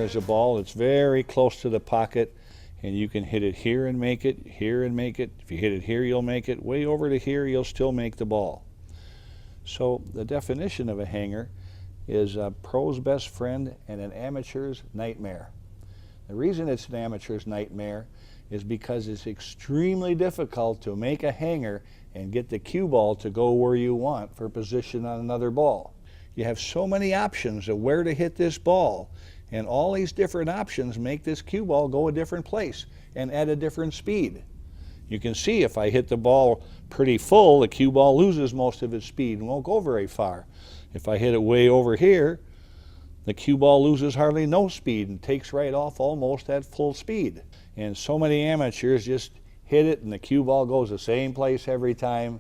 There's a ball that's very close to the pocket, and you can hit it here and make it, here and make it. If you hit it here, you'll make it. Way over to here, you'll still make the ball. So the definition of a hanger is a pro's best friend and an amateur's nightmare. The reason it's an amateur's nightmare is because it's extremely difficult to make a hanger and get the cue ball to go where you want for position on another ball. You have so many options of where to hit this ball, and all these different options make this cue ball go a different place and at a different speed. You can see if I hit the ball pretty full, the cue ball loses most of its speed and won't go very far. If I hit it way over here, the cue ball loses hardly no speed and takes right off almost at full speed. And so many amateurs just hit it and the cue ball goes the same place every time,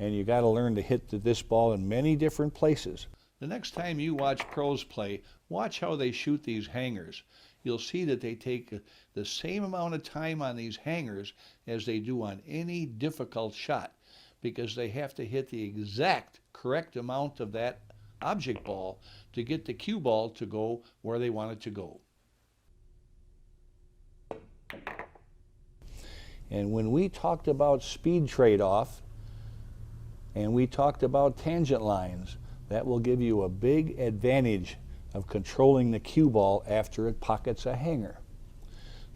and you got to learn to hit this ball in many different places. The next time you watch pros play, watch how they shoot these hangers. You'll see that they take the same amount of time on these hangers as they do on any difficult shot, because they have to hit the exact correct amount of that object ball to get the cue ball to go where they want it to go. And when we talked about speed trade-off and we talked about tangent lines, that will give you a big advantage of controlling the cue ball after it pockets a hanger.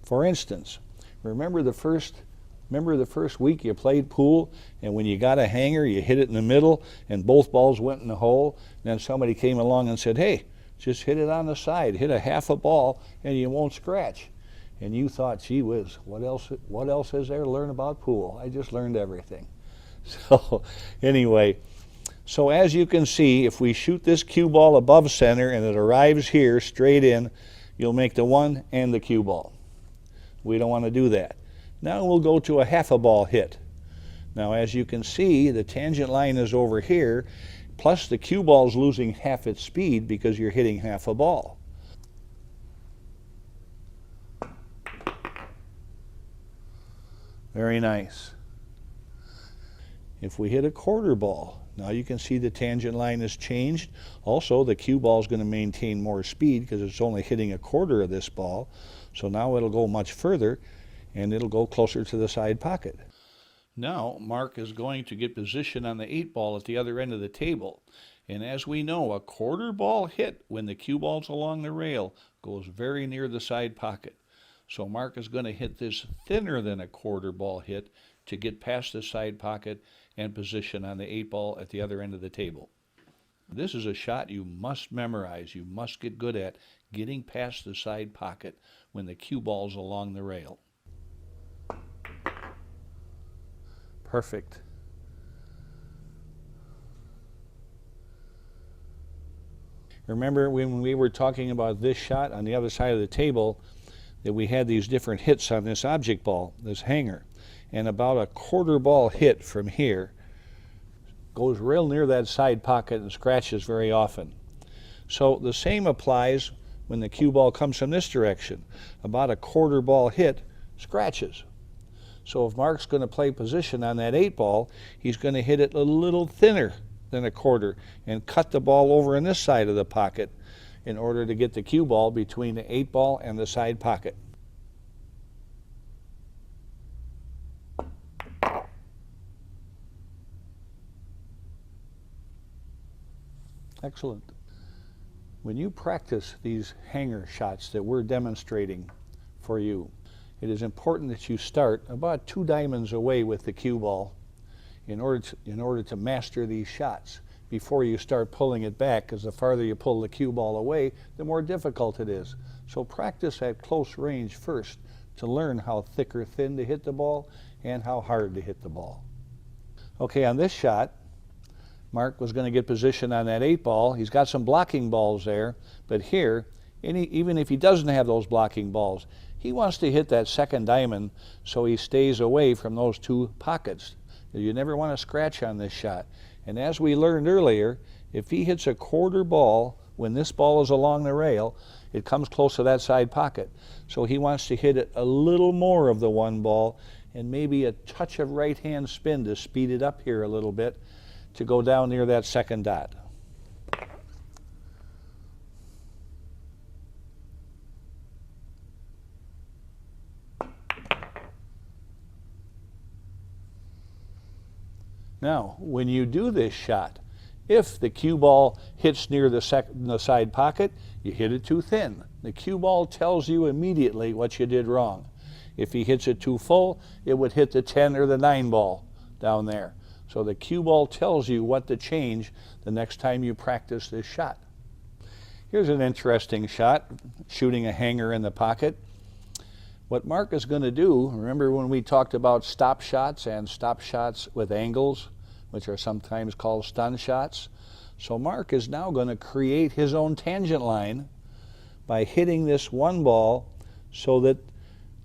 For instance, remember the first week you played pool, and when you got a hanger, you hit it in the middle and both balls went in the hole, and then somebody came along and said, hey, just hit it on the side, hit a half a ball and you won't scratch. And you thought, gee whiz, what else is there to learn about pool? I just learned everything. So anyway, so as you can see, if we shoot this cue ball above center and it arrives here straight in, you'll make the one and the cue ball. We don't want to do that. Now we'll go to a half a ball hit. Now as you can see, the tangent line is over here, plus the cue ball's losing half its speed because you're hitting half a ball. Very nice. If we hit a quarter ball, now you can see the tangent line has changed. Also, the cue ball is going to maintain more speed because it's only hitting a quarter of this ball. So now it'll go much further and it'll go closer to the side pocket. Now Mark is going to get position on the 8 ball at the other end of the table. And as we know, a quarter ball hit when the cue ball's along the rail goes very near the side pocket. So Mark is going to hit this thinner than a quarter ball hit to get past the side pocket and position on the 8 ball at the other end of the table. This is a shot you must memorize. You must get good at getting past the side pocket when the cue ball's along the rail. Perfect. Remember when we were talking about this shot on the other side of the table, that we had these different hits on this object ball, this hanger. And about a quarter ball hit from here goes real near that side pocket and scratches very often. So the same applies when the cue ball comes from this direction. About a quarter ball hit scratches. So if Mark's going to play position on that 8 ball, he's going to hit it a little thinner than a quarter and cut the ball over on this side of the pocket in order to get the cue ball between the 8 ball and the side pocket. Excellent. When you practice these hanger shots that we're demonstrating for you, it is important that you start about 2 diamonds away with the cue ball in order to master these shots before you start pulling it back, because the farther you pull the cue ball away, the more difficult it is. So practice at close range first to learn how thick or thin to hit the ball and how hard to hit the ball. Okay, on this shot, Mark was going to get position on that 8 ball. He's got some blocking balls there, but here, even if he doesn't have those blocking balls, he wants to hit that second diamond so he stays away from those 2 pockets. You never want to scratch on this shot. And as we learned earlier, if he hits a quarter ball when this ball is along the rail, it comes close to that side pocket. So he wants to hit it a little more of the 1 ball and maybe a touch of right-hand spin to speed it up here a little bit to go down near that second dot. Now, when you do this shot, if the cue ball hits near the side pocket, you hit it too thin. The cue ball tells you immediately what you did wrong. If he hits it too full, it would hit the 10 or the 9 ball down there. So the cue ball tells you what to change the next time you practice this shot. Here's an interesting shot, shooting a hanger in the pocket. What Mark is going to do, remember when we talked about stop shots and stop shots with angles, which are sometimes called stun shots? So Mark is now going to create his own tangent line by hitting this one ball so that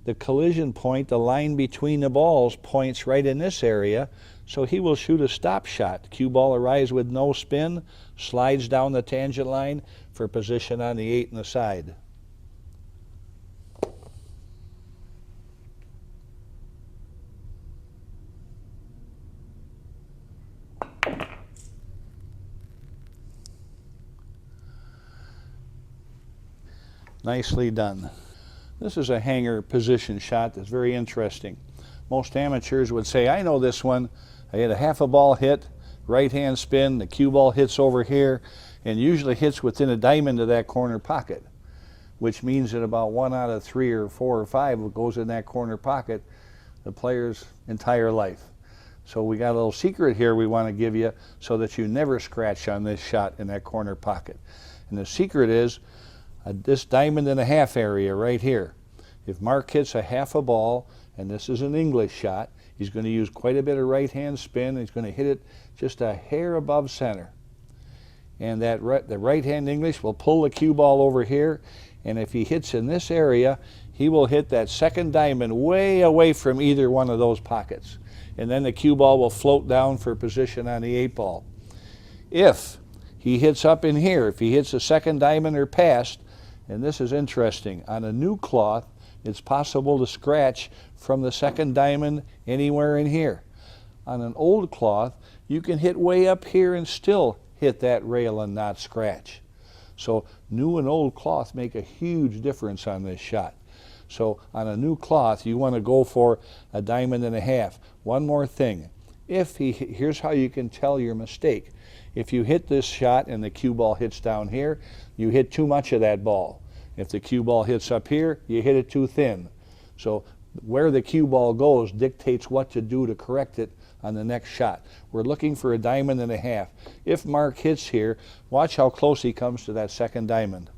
the collision point, the line between the balls, points right in this area. So he will shoot a stop shot. Cue ball arrives with no spin, slides down the tangent line for position on the 8 and the side. Nicely done. This is a hanger position shot that's very interesting. Most amateurs would say, I know this one. I hit a half a ball hit, right hand spin, the cue ball hits over here, and usually hits within a diamond of that corner pocket, which means that about 1 out of 3 or 4 or 5 goes in that corner pocket the player's entire life. So we got a little secret here we want to give you so that you never scratch on this shot in that corner pocket. And the secret is this diamond and a half area right here. If Mark hits a half a ball, and this is an English shot, he's going to use quite a bit of right hand spin. He's going to hit it just a hair above center. And the right hand English will pull the cue ball over here, and if he hits in this area, he will hit that second diamond way away from either one of those pockets. And then the cue ball will float down for position on the 8 ball. If he hits up in here, if he hits the second diamond or past, and this is interesting, on a new cloth, it's possible to scratch from the second diamond anywhere in here. On an old cloth, you can hit way up here and still hit that rail and not scratch. So new and old cloth make a huge difference on this shot. So on a new cloth, you want to go for a diamond and a half. One more thing. Here's how you can tell your mistake. If you hit this shot and the cue ball hits down here, you hit too much of that ball. If the cue ball hits up here, you hit it too thin. So where the cue ball goes dictates what to do to correct it on the next shot. We're looking for a diamond and a half. If Mark hits here, watch how close he comes to that second diamond.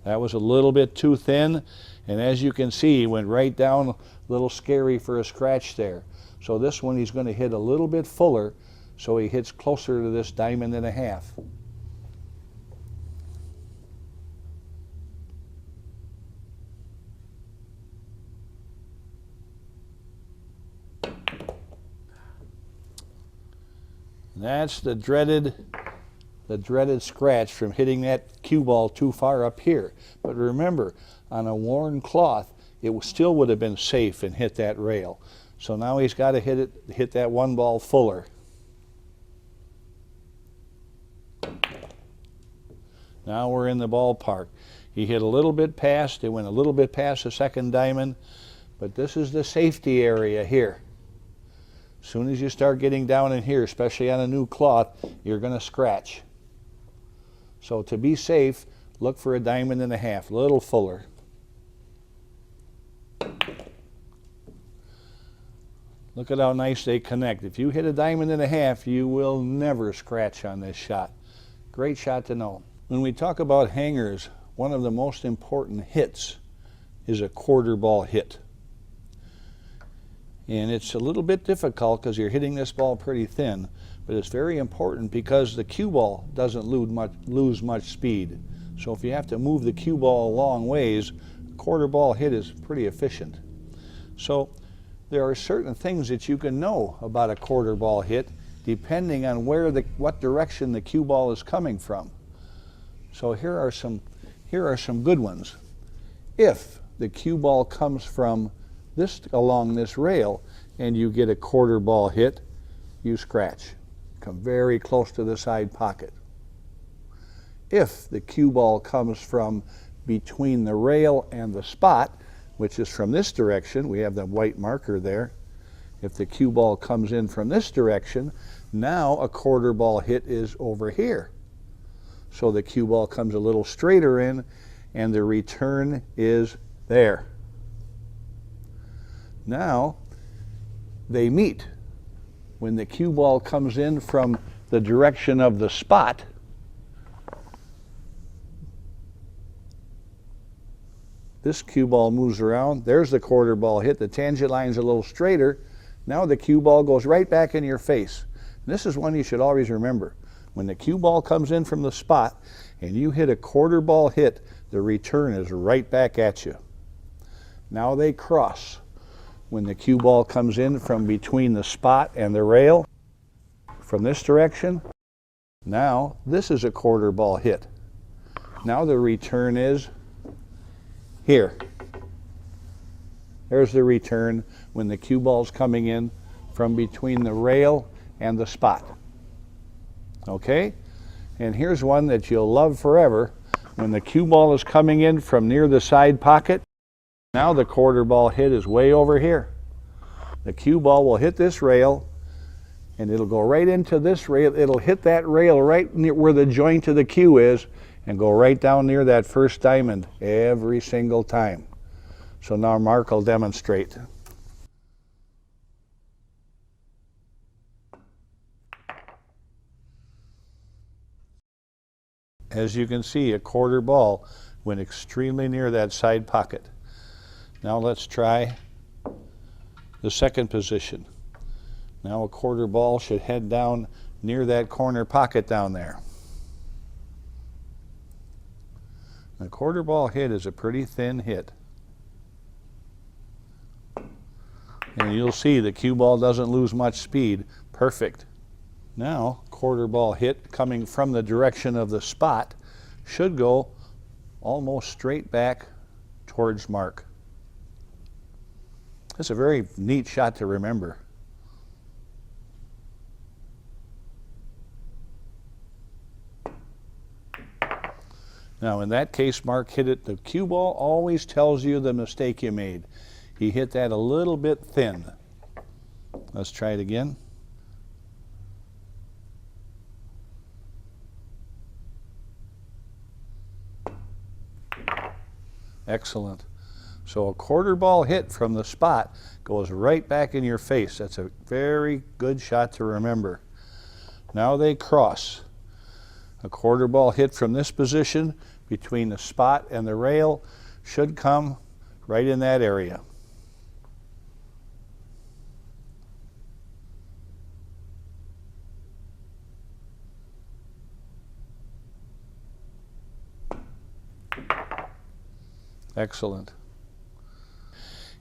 That was a little bit too thin, and as you can see, he went right down, a little scary for a scratch there. So this one he's going to hit a little bit fuller, so he hits closer to this diamond and a half. That's the dreaded scratch from hitting that cue ball too far up here. But remember, on a worn cloth, it still would have been safe and hit that rail. So now he's got to hit that one ball fuller. Now we're in the ballpark. He hit a little bit past, it went a little bit past the second diamond, but this is the safety area here. As soon as you start getting down in here, especially on a new cloth, you're going to scratch. So to be safe, look for a diamond and a half, a little fuller. Look at how nice they connect. If you hit a diamond and a half, you will never scratch on this shot. Great shot to know. When we talk about hangers, one of the most important hits is a quarter ball hit. And it's a little bit difficult because you're hitting this ball pretty thin, but it's very important because the cue ball doesn't lose much speed. So if you have to move the cue ball a long ways, a quarter ball hit is pretty efficient. So there are certain things that you can know about a quarter ball hit depending on what direction the cue ball is coming from. So here are some good ones. If the cue ball comes from along this rail and you get a quarter ball hit, you scratch. Come very close to the side pocket. If the cue ball comes from between the rail and the spot, which is from this direction, we have the white marker there, If the cue ball comes in from this direction, now a quarter ball hit is over here. So the cue ball comes a little straighter in, and the return is there. Now they meet. When the cue ball comes in from the direction of the spot, this cue ball moves around. There's the quarter ball hit. The tangent line's a little straighter. Now the cue ball goes right back in your face. And this is one you should always remember. When the cue ball comes in from the spot and you hit a quarter ball hit, the return is right back at you. Now they cross. When the cue ball comes in from between the spot and the rail, from this direction, now this is a quarter ball hit. Now the return is here. There's the return when the cue ball's coming in from between the rail and the spot. Okay? And here's one that you'll love forever. When the cue ball is coming in from near the side pocket, now the quarter ball hit is way over here. The cue ball will hit this rail, and it'll go right into this rail. It'll hit that rail right near where the joint of the cue is and go right down near that first diamond every single time. So now Mark will demonstrate. As you can see, a quarter ball went extremely near that side pocket. Now let's try the second position. Now a quarter ball should head down near that corner pocket down there. The quarter ball hit is a pretty thin hit. And you'll see the cue ball doesn't lose much speed. Perfect. Now, quarter ball hit coming from the direction of the spot should go almost straight back towards Mark. It's a very neat shot to remember. Now in that case, Mark hit it. The cue ball always tells you the mistake you made. He hit that a little bit thin. Let's try it again. Excellent. So a quarter ball hit from the spot goes right back in your face. That's a very good shot to remember. Now they cross. A quarter ball hit from this position between the spot and the rail should come right in that area. Excellent.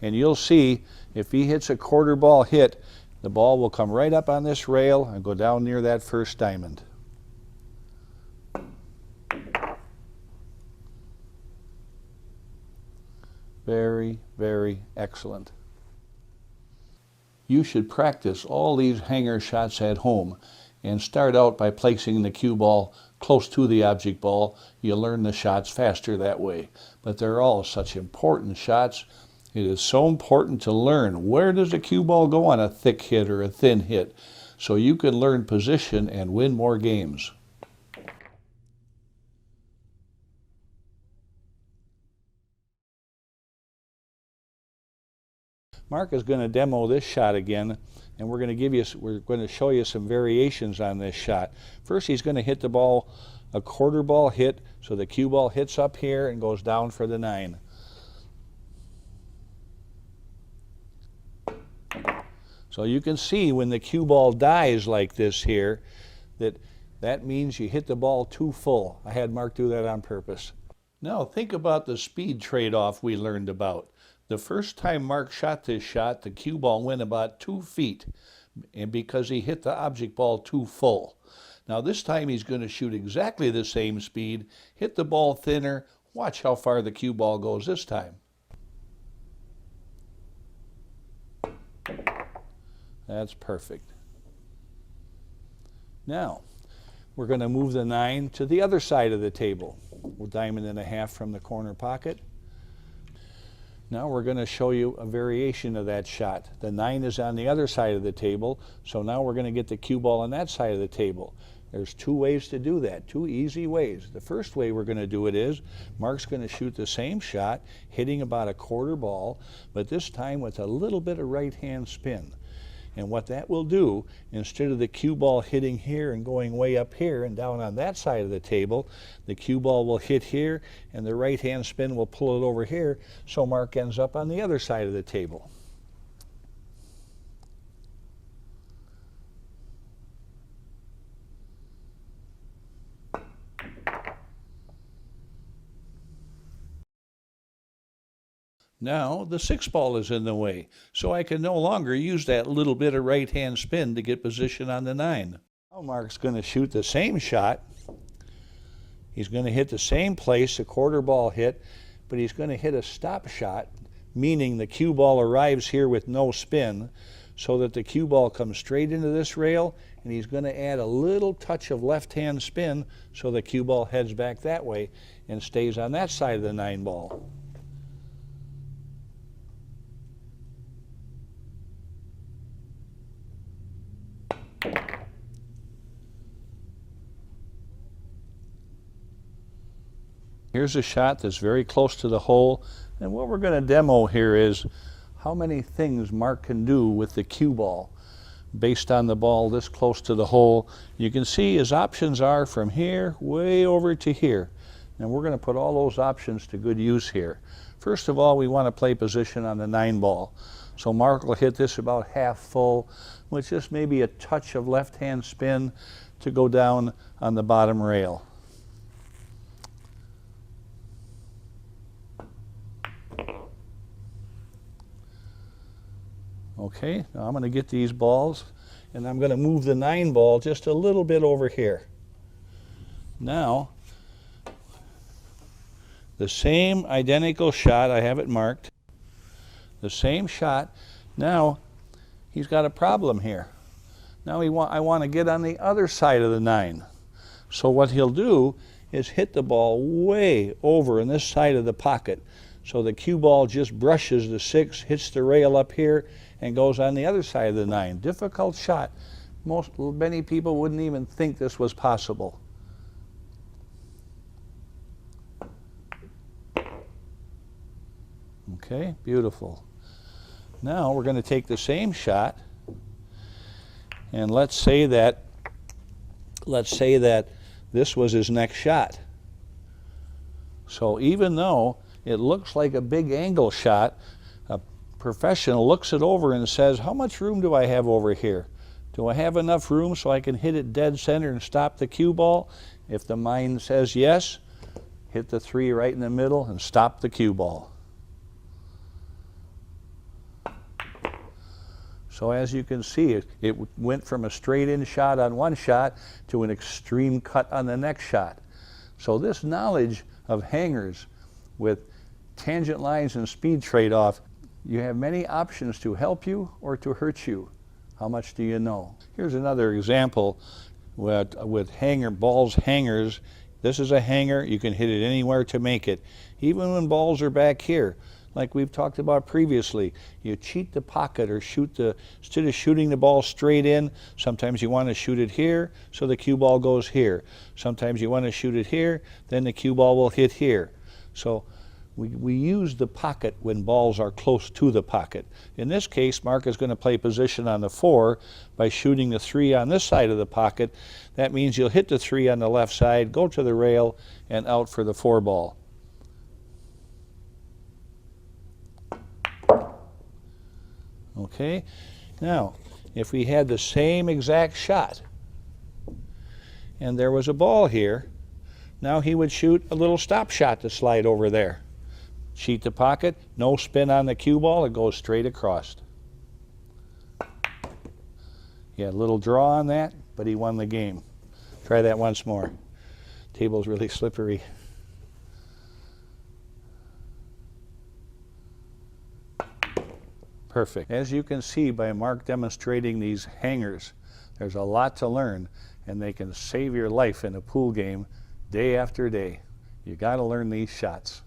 And you'll see if he hits a quarter ball hit, the ball will come right up on this rail and go down near that first diamond. Very, very excellent. You should practice all these hanger shots at home and start out by placing the cue ball close to the object ball. You'll learn the shots faster that way. But they're all such important shots. It is so important to learn where does the cue ball go on a thick hit or a thin hit, so you can learn position and win more games. Mark is going to demo this shot again, and we're going to show you some variations on this shot. First, he's going to hit the ball a quarter ball hit, so the cue ball hits up here and goes down for the 9. So you can see when the cue ball dies like this here, that means you hit the ball too full. I had Mark do that on purpose. Now think about the speed trade-off we learned about. The first time Mark shot this shot, the cue ball went about 2 feet, and because he hit the object ball too full. Now this time he's going to shoot exactly the same speed, hit the ball thinner. Watch how far the cue ball goes this time. That's perfect. Now, we're going to move the 9 to the other side of the table. We'll diamond and a half from the corner pocket. Now we're going to show you a variation of that shot. The 9 is on the other side of the table, so now we're going to get the cue ball on that side of the table. There's 2 ways to do that, 2 easy ways. The first way we're going to do it is, Mark's going to shoot the same shot, hitting about a quarter ball, but this time with a little bit of right-hand spin. And what that will do, instead of the cue ball hitting here and going way up here and down on that side of the table, the cue ball will hit here and the right-hand spin will pull it over here, so Mark ends up on the other side of the table. Now the 6 ball is in the way, so I can no longer use that little bit of right-hand spin to get position on the 9. Now Mark's going to shoot the same shot. He's going to hit the same place, a quarter ball hit, but he's going to hit a stop shot, meaning the cue ball arrives here with no spin, so that the cue ball comes straight into this rail, and he's going to add a little touch of left-hand spin so the cue ball heads back that way and stays on that side of the 9 ball. Here's a shot that's very close to the hole, and what we're going to demo here is how many things Mark can do with the cue ball based on the ball this close to the hole. You can see his options are from here way over to here, and we're going to put all those options to good use here. First of all, we want to play position on the 9 ball. So Mark will hit this about half full with just maybe a touch of left-hand spin to go down on the bottom rail. Okay, now I'm going to get these balls and I'm going to move the 9 ball just a little bit over here. Now, the same identical shot, I have it marked, the same shot. Now, he's got a problem here. Now I want to get on the other side of the 9. So what he'll do is hit the ball way over in this side of the pocket. So the cue ball just brushes the 6, hits the rail up here, and goes on the other side of the 9. Difficult shot. Many people wouldn't even think this was possible. Okay, beautiful. Now we're going to take the same shot, and let's say that this was his next shot. So even though it looks like a big angle shot, a professional looks it over and says, how much room do I have over here? Do I have enough room so I can hit it dead center and stop the cue ball? If the mind says yes, hit the 3 right in the middle and stop the cue ball. So as you can see, it went from a straight in shot on one shot to an extreme cut on the next shot. So this knowledge of hangers with tangent lines and speed trade-off, you have many options to help you or to hurt you. How much do you know? Here's another example with hangers. This is a hanger. You can hit it anywhere to make it. Even when balls are back here, like we've talked about previously, you cheat the pocket or instead of shooting the ball straight in, sometimes you want to shoot it here so the cue ball goes here. Sometimes you want to shoot it here, then the cue ball will hit here. So we use the pocket when balls are close to the pocket. In this case, Mark is going to play position on the 4 by shooting the 3 on this side of the pocket. That means you'll hit the 3 on the left side, go to the rail, and out for the 4 ball. Okay, now if we had the same exact shot and there was a ball here, now he would shoot a little stop shot to slide over there. Cheat the pocket, no spin on the cue ball, it goes straight across. He had a little draw on that, but he won the game. Try that once more. Table's really slippery. Perfect. As you can see by Mark demonstrating these hangers, there's a lot to learn, and they can save your life in a pool game day after day. You got to learn these shots.